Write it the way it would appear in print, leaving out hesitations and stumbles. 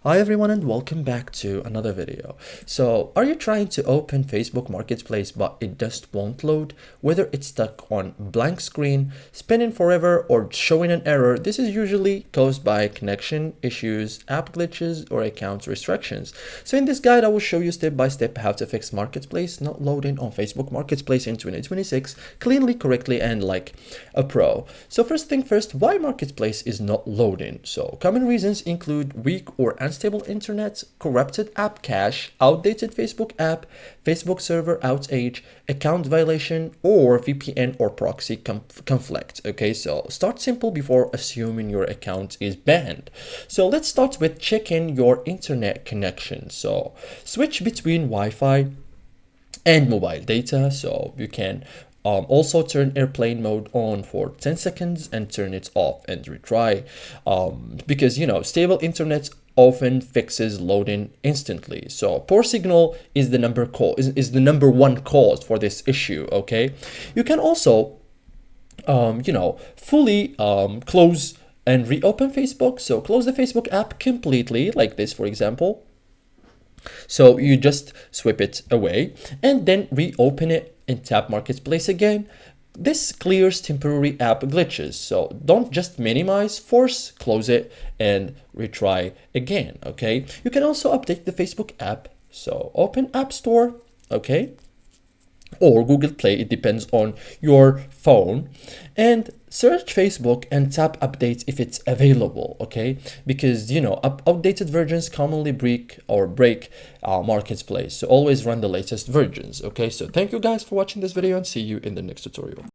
Hi everyone and welcome back to another video. So are you trying to open Facebook Marketplace but it just won't load? Whether it's stuck on blank screen, spinning forever, or showing an error, this is usually caused by connection issues, app glitches, or account restrictions. So in this guide I will show you step by step how to fix Marketplace not loading on Facebook Marketplace in 2026 cleanly, correctly, and like a pro. So first thing first, why Marketplace is not loading? So common reasons include weak or unstable internet, corrupted app cache, outdated Facebook app, Facebook server outage, account violation, or VPN or proxy conflict. Okay, so start simple before assuming your account is banned. So let's start with checking your internet connection. So switch between Wi-Fi and mobile data. So you can also turn airplane mode on for 10 seconds and turn it off and retry, because stable internet often fixes loading instantly. So poor signal is the number one cause for this issue. Okay, you can also fully close and reopen Facebook. So close the Facebook app completely, like this, for example. So you just swipe it away and then reopen it and tap Marketplace again. This clears temporary app glitches. So don't just minimize, force, close it, and retry again. Okay. You can also update the Facebook app. So open App Store. Okay. Or Google Play, it depends on your phone, and search Facebook and tap updates if it's available. Okay, because outdated versions commonly break Marketplace, so always run the latest versions. Okay, so thank you guys for watching this video and see you in the next tutorial.